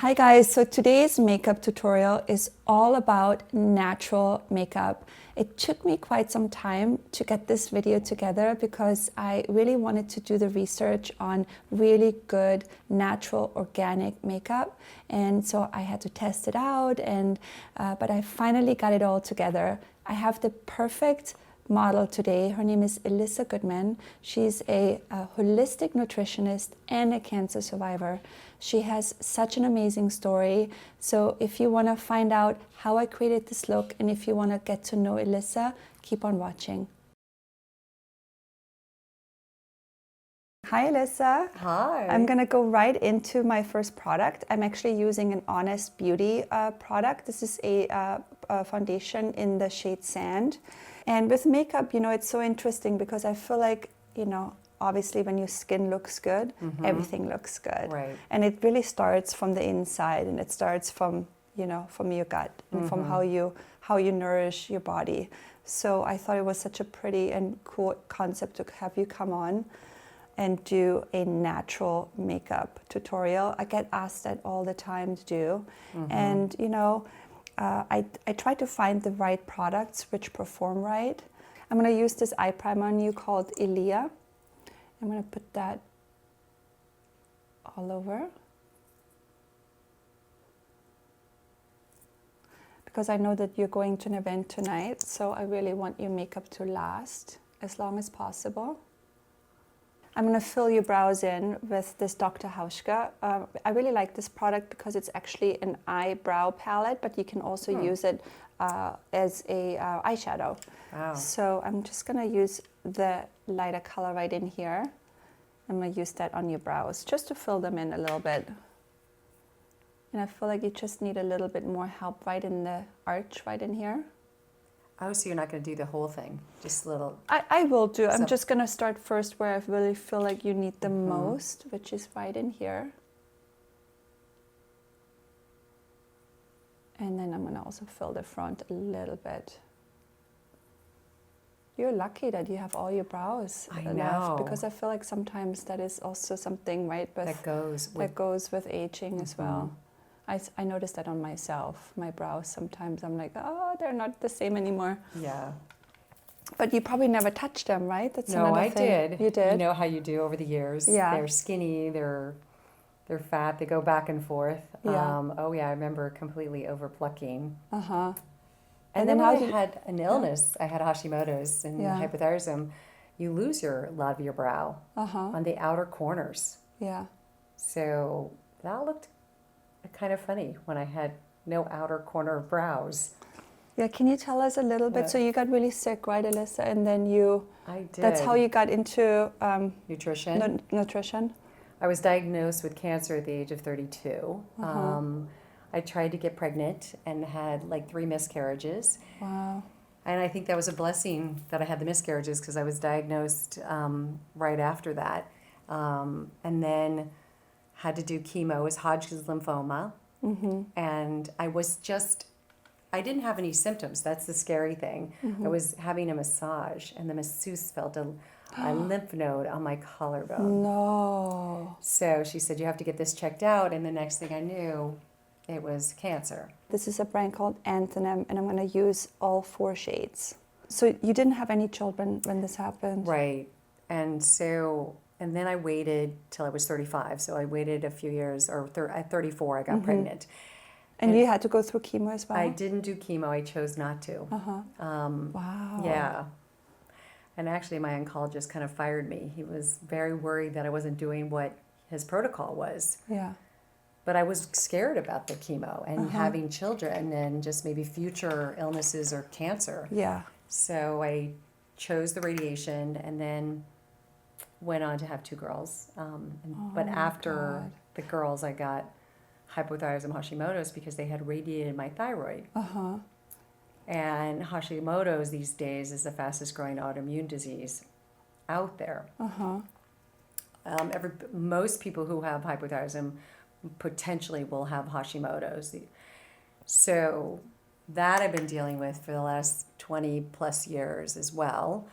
Hi guys, so today's makeup tutorial is all about natural makeup. It took me quite some time to get this video together because I really wanted to do the research on really good natural organic makeup, and so I had to test it out, and but I finally got it all together. I have the perfect model today. Her name is Elissa Goodman. She's a holistic nutritionist and a cancer survivor. She has such an amazing story. So if you want to find out how I created this look and if you want to get to know Alyssa, keep on watching. Hi Alyssa. Hi. I'm going to go right into my first product. I'm actually using an Honest Beauty product. This is a foundation in the shade Sand. And with makeup, you know, it's so interesting because I feel like, you know, obviously when your skin looks good, everything looks good. Right. And it really starts from the inside, and it starts from, you know, from your gut and from how you nourish your body. So I thought it was such a pretty and cool concept to have you come on and do a natural makeup tutorial. I get asked that all the time to do. And, you know, I try to find the right products which perform right. I'm going to use this eye primer on you called Elissa. I'm going to put that all over. Because I know that you're going to an event tonight, so I really want your makeup to last as long as possible. I'm going to fill your brows in with this Dr. Hauschka. I really like this product because it's actually an eyebrow palette, but you can also use it as a eyeshadow. Wow. So I'm just going to use the lighter color right in here. I'm going to use that on your brows just to fill them in a little bit. And I feel like you just need a little bit more help right in the arch, right in here. Oh, so you're not going to do the whole thing, just a little. I will do. I'm just going to start first where I really feel like you need the most, which is right in here. And then I'm going to also fill the front a little bit. You're lucky that you have all your brows left, because I feel like sometimes that is also something, right, that goes with aging as well. I noticed that on myself. My brows, sometimes I'm like, oh, they're not the same anymore. Yeah. But you probably never touched them, right? That's no, another I thing. did. You did? You know how you do over the years. Yeah. They're skinny, they're fat, they go back and forth. Yeah. Oh, yeah, I remember completely over plucking. Uh-huh. And then when I had an illness, I had Hashimoto's and hypothyroidism, you lose a lot of your brow on the outer corners. Yeah. So that looked kind of funny when I had no outer corner of brows. Yeah, can you tell us a little bit? So you got really sick, right, Alyssa? And then I did. That's how you got into nutrition. Nutrition. I was diagnosed with cancer at the age of 32. I tried to get pregnant and had like 3 miscarriages. Wow. And I think that was a blessing that I had the miscarriages because I was diagnosed right after that. And then had to do chemo, as Hodgkin's lymphoma. And I didn't have any symptoms. That's the scary thing. I was having a massage, and the masseuse felt a lymph node on my collarbone. No. So she said, you have to get this checked out. And the next thing I knew, it was cancer. This is a brand called Anthem, and I'm going to use all 4 shades. So you didn't have any children when this happened? Right. And then I waited till I was 35. So I waited a few years, or at 34, I got pregnant. And you had to go through chemo as well? I didn't do chemo. I chose not to. Wow. Yeah. And actually, my oncologist kind of fired me. He was very worried that I wasn't doing what his protocol was. Yeah. But I was scared about the chemo and having children and just maybe future illnesses or cancer. Yeah. So I chose the radiation and then went on to have 2 girls. But after the girls, I got hypothyroidism Hashimoto's because they had radiated my thyroid. And Hashimoto's these days is the fastest growing autoimmune disease out there. Most people who have hypothyroidism potentially will have Hashimoto's. So that I've been dealing with for the last 20 plus years as well.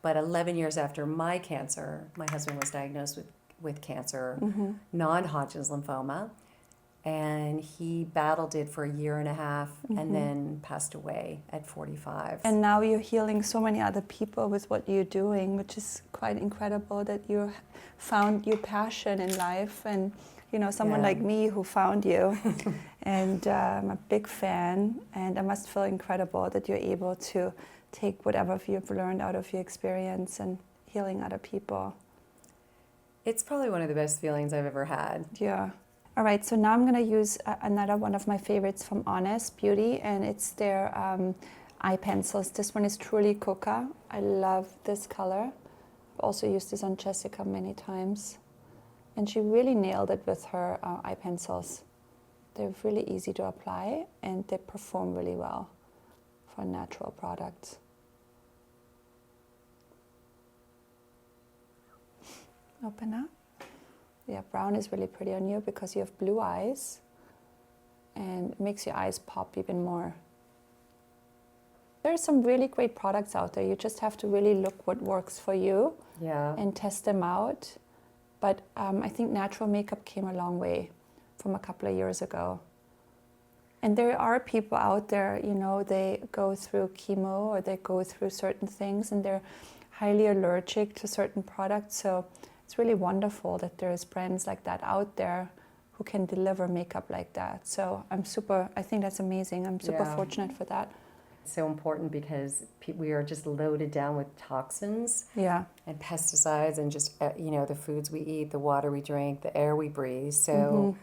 But 11 years after my cancer, my husband was diagnosed with cancer, non-Hodgkin's lymphoma. and he battled it for a year and a half and then passed away at 45. And now you're healing so many other people with what you're doing, which is quite incredible that you found your passion in life, and you know, someone like me who found you. And I'm a big fan, and I must feel incredible that you're able to take whatever you've learned out of your experience and healing other people. It's probably one of the best feelings I've ever had. Yeah. All right, so now I'm going to use another one of my favorites from Honest Beauty, and it's their eye pencils. This one is truly Coca. I love this color. I've also used this on Jessica many times. And she really nailed it with her eye pencils. They're really easy to apply, and they perform really well for natural products. Open up. Yeah, brown is really pretty on you because you have blue eyes, and it makes your eyes pop even more. There are some really great products out there. You just have to really look what works for you and test them out. But I think natural makeup came a long way from a couple of years ago. And there are people out there, you know, they go through chemo or they go through certain things and they're highly allergic to certain products. So it's really wonderful that there's brands like that out there who can deliver makeup like that. So I think that's amazing. I'm super fortunate for that. It's so important because we are just loaded down with toxins and pesticides and just, you know, the foods we eat, the water we drink, the air we breathe. So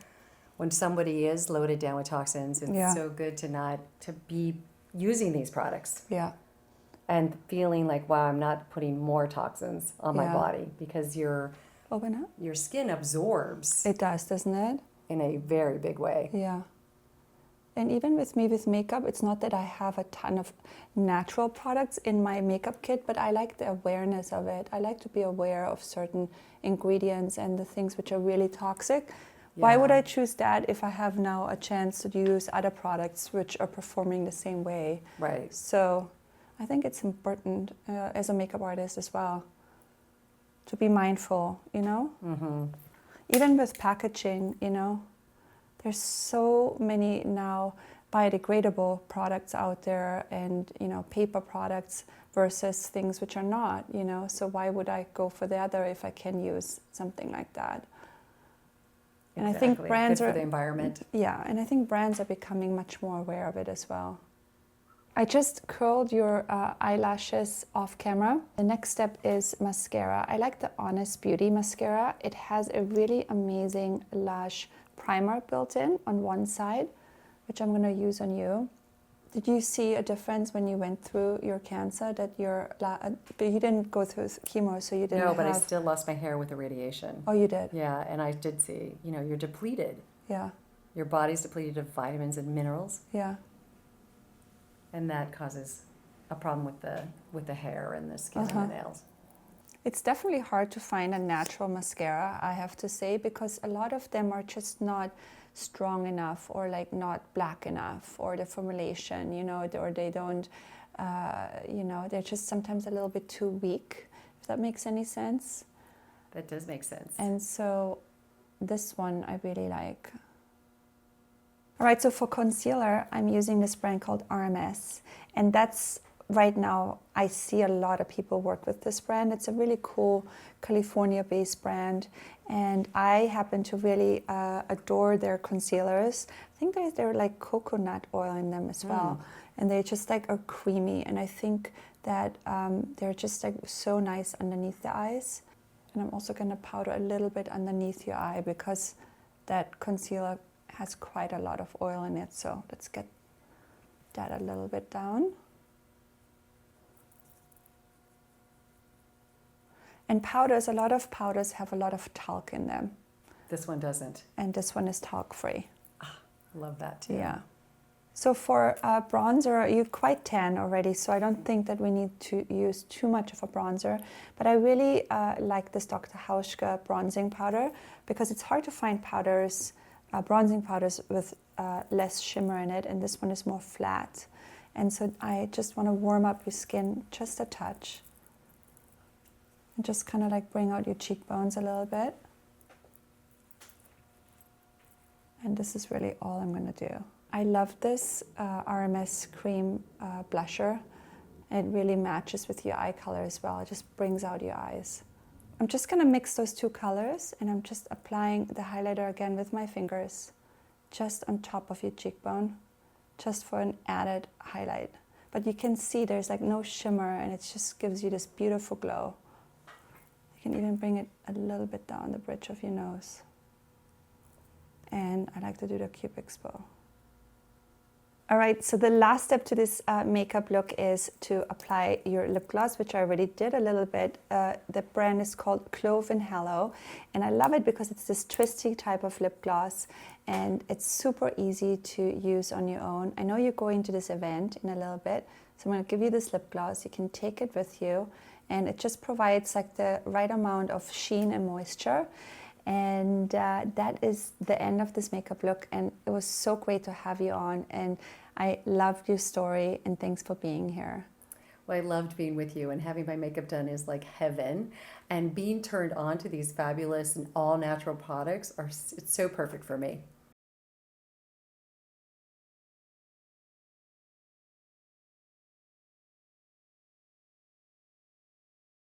when somebody is loaded down with toxins, it's so good to be using these products. Yeah. And feeling like, wow, I'm not putting more toxins on my body, because your skin absorbs. It does, doesn't it? In a very big way. Yeah. And even with me with makeup, it's not that I have a ton of natural products in my makeup kit, but I like the awareness of it. I like to be aware of certain ingredients and the things which are really toxic. Yeah. Why would I choose that if I have now a chance to use other products which are performing the same way? Right. So I think it's important as a makeup artist as well to be mindful, you know? Mm-hmm. Even with packaging, you know? There's so many now biodegradable products out there, and, you know, paper products versus things which are not, you know? So why would I go for the other if I can use something like that? And I think brands good for the environment. Yeah, and I think brands are becoming much more aware of it as well. I just curled your eyelashes off camera. The next step is mascara. I like the Honest Beauty mascara. It has a really amazing lash primer built in on one side, which I'm going to use on you. Did you see a difference when you went through your cancer that but you didn't go through chemo, so you didn't No, but I still lost my hair with the radiation. Oh, you did? Yeah, and I did see, you know, you're depleted. Yeah. Your body's depleted of vitamins and minerals. Yeah. And that causes a problem with the hair and the skin and the nails. It's definitely hard to find a natural mascara, I have to say, because a lot of them are just not strong enough, or like not black enough, or the formulation, you know, or they don't, you know, they're just sometimes a little bit too weak, if that makes any sense. That does make sense. And so this one I really like. All right, so for concealer, I'm using this brand called RMS, and that's right now, I see a lot of people work with this brand. It's a really cool California-based brand, and I happen to really adore their concealers. I think they're like coconut oil in them as well, and they just like are creamy, and I think that they're just like so nice underneath the eyes. And I'm also gonna powder a little bit underneath your eye because that concealer has quite a lot of oil in it, so let's get that a little bit down. And powders, a lot of powders have a lot of talc in them. This one doesn't. And this one is talc-free. Ah, love that too. Yeah. So for bronzer, you're quite tan already, so I don't think that we need to use too much of a bronzer. But I really like this Dr. Hauschka bronzing powder because it's hard to find powders, bronzing powders with less shimmer in it, and this one is more flat. And so I just want to warm up your skin just a touch. And just kind of like bring out your cheekbones a little bit. And this is really all I'm going to do. I love this RMS cream blusher. It really matches with your eye color as well. It just brings out your eyes. I'm just going to mix those two colors, and I'm just applying the highlighter again with my fingers, just on top of your cheekbone, just for an added highlight. But you can see there's like no shimmer, and it just gives you this beautiful glow. You can even bring it a little bit down the bridge of your nose. And I like to do the Cupid's bow. All right, so the last step to this makeup look is to apply your lip gloss, which I already did a little bit. The brand is called Clove and Hello, and I love it because it's this twisty type of lip gloss, and it's super easy to use on your own. I know you're going to this event in a little bit, so I'm going to give you this lip gloss. You can take it with you, and it just provides like the right amount of sheen and moisture. And that is the end of this makeup look, and it was so great to have you on, and I loved your story, and thanks for being here. Well, I loved being with you, and having my makeup done is like heaven, and being turned on to these fabulous and all natural products it's so perfect for me.